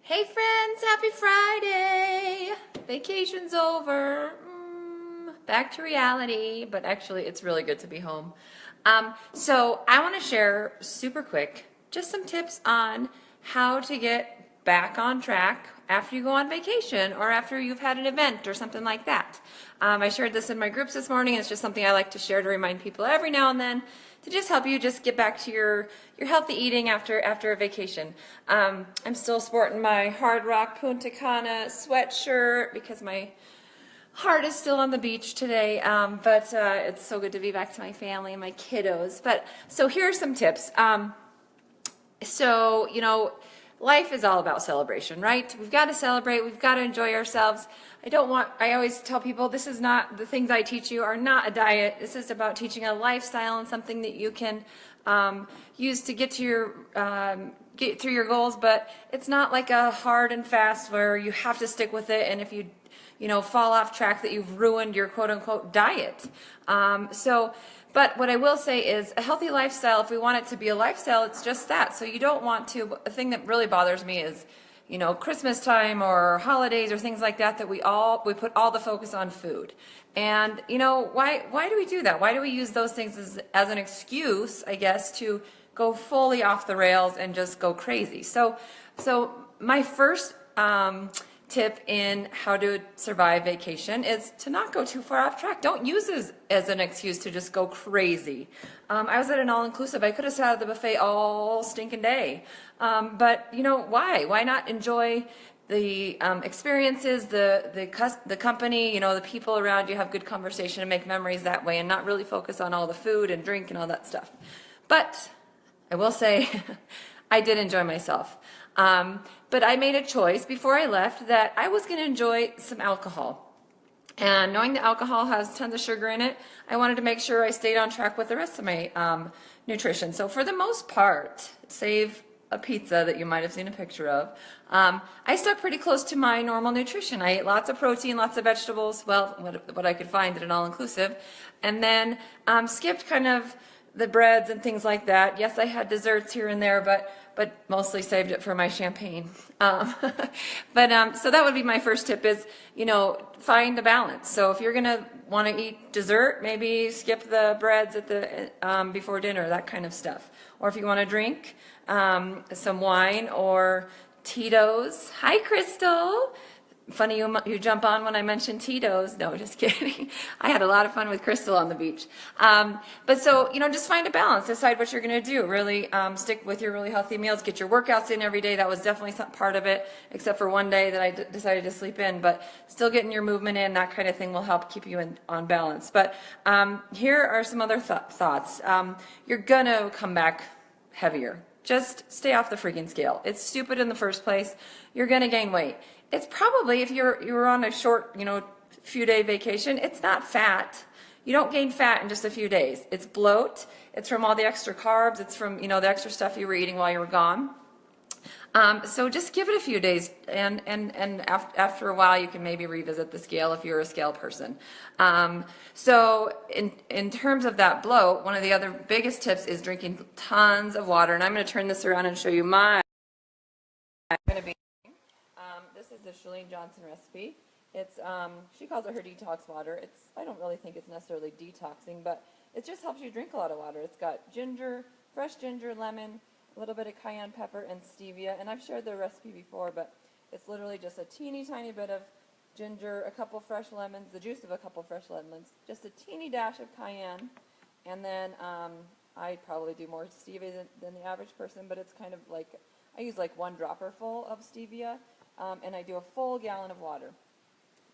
Hey friends, happy Friday! Vacation's over. Back to reality, but actually it's really good to be home. So I want to share super quick just some tips on how to get back on track after you go on vacation or after you've had an event or something like that. I shared this in my groups this morning. It's just something I like to share to remind people every now and then to just help you just get back to your healthy eating after a vacation. I'm still sporting my Hard Rock Punta Cana sweatshirt because my heart is still on the beach today, but it's so good to be back to my family and my kiddos. But so here are some tips. Life is all about celebration, right? We've got to celebrate. We've got to enjoy ourselves. I always tell people this is not, the things I teach you are not a diet. This is about teaching a lifestyle and something that you can use to get through your goals, but it's not like a hard and fast where you have to stick with it, and if you fall off track that you've ruined your quote unquote diet. But what I will say is a healthy lifestyle, if we want it to be a lifestyle, it's just that. So you don't want to, a thing that really bothers me is, Christmas time or holidays or things like that, we put all the focus on food. And, why do we do that? Why do we use those things as an excuse, I guess, to go fully off the rails and just go crazy? So my first tip in how to survive vacation is to not go too far off track. Don't use this as an excuse to just go crazy. I was at an all-inclusive. I could have sat at the buffet all stinking day. But why? Why not enjoy the experiences, the company, the people around you, have good conversation and make memories that way, and not really focus on all the food and drink and all that stuff. But I will say I did enjoy myself. But I made a choice before I left that I was going to enjoy some alcohol. And knowing that alcohol has tons of sugar in it, I wanted to make sure I stayed on track with the rest of my nutrition. So for the most part, save a pizza that you might have seen a picture of, I stuck pretty close to my normal nutrition. I ate lots of protein, lots of vegetables, well, what I could find at an all-inclusive, and then skipped kind of the breads and things like that. Yes, I had desserts here and there, but mostly saved it for my champagne. So that would be my first tip is, find a balance. So if you're going to want to eat dessert, maybe skip the breads at the before dinner, that kind of stuff. Or if you want to drink some wine or Tito's. Hi, Crystal. Funny you jump on when I mentioned Tito's. No, just kidding. I had a lot of fun with Crystal on the beach. But so, just find a balance. Decide what you're going to do. Really stick with your really healthy meals. Get your workouts in every day. That was definitely some part of it, except for one day that I decided to sleep in. But still getting your movement in, that kind of thing will help keep you on balance. But here are some other thoughts. You're going to come back heavier. Just stay off the freaking scale. It's stupid in the first place. You're going to gain weight. It's probably, if you're on a short, few day vacation, it's not fat. You don't gain fat in just a few days. It's bloat. It's from all the extra carbs. It's from, the extra stuff you were eating while you were gone. So just give it a few days, and after a while you can maybe revisit the scale if you're a scale person. So in terms of that bloat, one of the other biggest tips is drinking tons of water. And I'm going to turn this around and show you my. This is the Chalene Johnson recipe. It's she calls it her detox water. I don't really think it's necessarily detoxing, but it just helps you drink a lot of water. It's got ginger, fresh ginger, lemon, a little bit of cayenne pepper, and stevia. And I've shared the recipe before, but it's literally just a teeny tiny bit of ginger, a couple fresh lemons, the juice of a couple fresh lemons, just a teeny dash of cayenne, and then I probably do more stevia than the average person, but it's kind of like, I use like one dropper full of stevia, and I do a full gallon of water.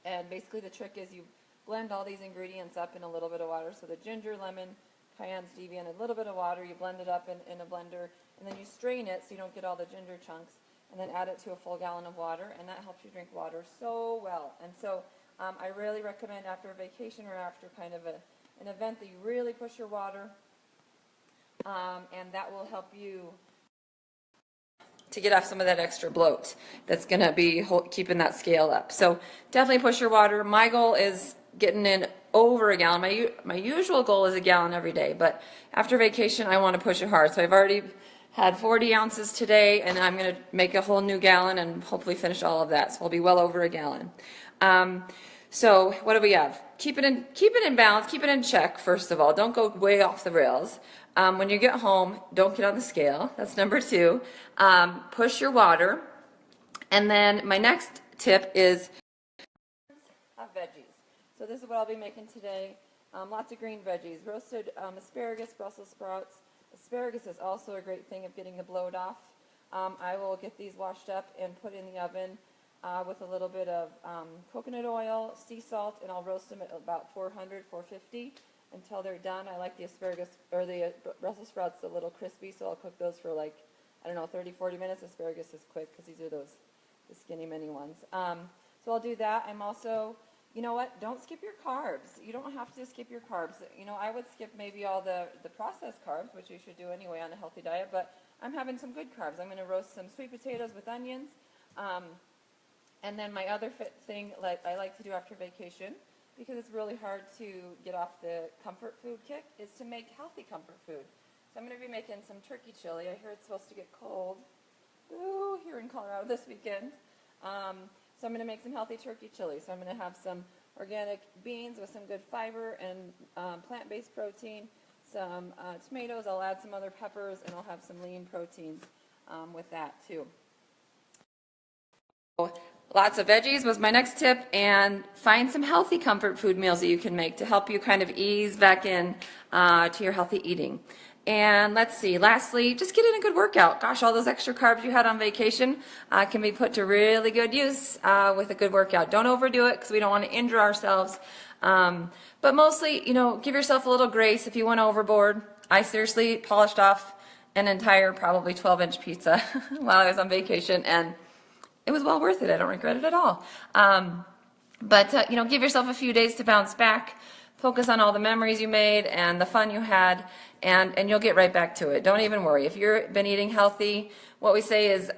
And basically the trick is you blend all these ingredients up in a little bit of water. So the ginger, lemon, cayenne, stevia, and a little bit of water. You blend it up in a blender, and then you strain it so you don't get all the ginger chunks, and then add it to a full gallon of water, and that helps you drink water so well. And so I really recommend after a vacation or after kind of an event that you really push your water, and that will help you to get off some of that extra bloat that's going to be keeping that scale up. So definitely push your water. My goal is getting in over a gallon. My usual goal is a gallon every day, but after vacation I want to push it hard. So I've already had 40 ounces today, and I'm going to make a whole new gallon and hopefully finish all of that. So I'll be well over a gallon. So what do we have? Keep it in balance, keep it in check, first of all. Don't go way off the rails. When you get home, don't get on the scale. That's number 2. Push your water. And then my next tip is veggies. So this is what I'll be making today. Lots of green veggies. Roasted asparagus, Brussels sprouts. Asparagus is also a great thing of getting the bloat off. I will get these washed up and put in the oven with a little bit of coconut oil, sea salt, and I'll roast them at about 400, 450 until they're done. I like the asparagus, or the Brussels sprouts a little crispy, so I'll cook those for like, I don't know, 30, 40 minutes. Asparagus is quick because these are the skinny mini ones. So I'll do that. I'm also, you know what, don't skip your carbs. You don't have to skip your carbs. You know, I would skip maybe all the processed carbs, which you should do anyway on a healthy diet, but I'm having some good carbs. I'm going to roast some sweet potatoes with onions. And then my other thing like I like to do after vacation, because it's really hard to get off the comfort food kick, is to make healthy comfort food. So I'm going to be making some turkey chili. I hear it's supposed to get cold here in Colorado this weekend. So I'm going to make some healthy turkey chili. So I'm going to have some organic beans with some good fiber and plant-based protein, some tomatoes. I'll add some other peppers, and I'll have some lean proteins with that too. Lots of veggies was my next tip, and find some healthy comfort food meals that you can make to help you kind of ease back in to your healthy eating. And let's see, lastly, just get in a good workout. Gosh, all those extra carbs you had on vacation can be put to really good use with a good workout. Don't overdo it because we don't want to injure ourselves. But mostly, you know, give yourself a little grace if you went overboard. I seriously polished off an entire probably 12-inch pizza while I was on vacation, and it was well worth it. I don't regret it at all. But you know, give yourself a few days to bounce back. Focus on all the memories you made and the fun you had, and you'll get right back to it. Don't even worry. If you've been eating healthy, what we say is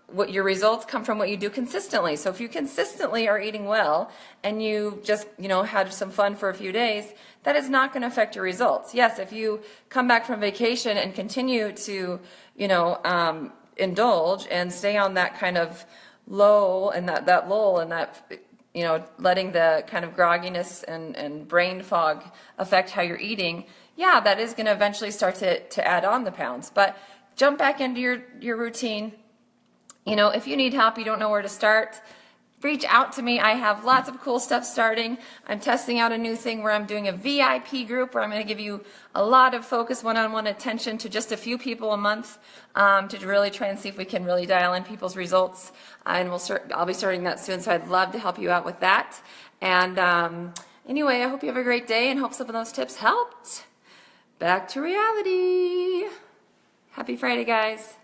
what your results come from what you do consistently. So if you consistently are eating well and you just, you know, had some fun for a few days, that is not going to affect your results. Yes, if you come back from vacation and continue to, you know, indulge and stay on that kind of low and that lull and that, you know, letting the kind of grogginess and brain fog affect how you're eating, yeah, that is going to eventually start to add on the pounds. But jump back into your routine. You know, if you need help, you don't know where to start, reach out to me. I have lots of cool stuff starting. I'm testing out a new thing where I'm doing a VIP group where I'm going to give you a lot of focus, one-on-one attention to just a few people a month to really try and see if we can really dial in people's results. And I'll be starting that soon, so I'd love to help you out with that. And anyway, I hope you have a great day and hope some of those tips helped. Back to reality. Happy Friday, guys.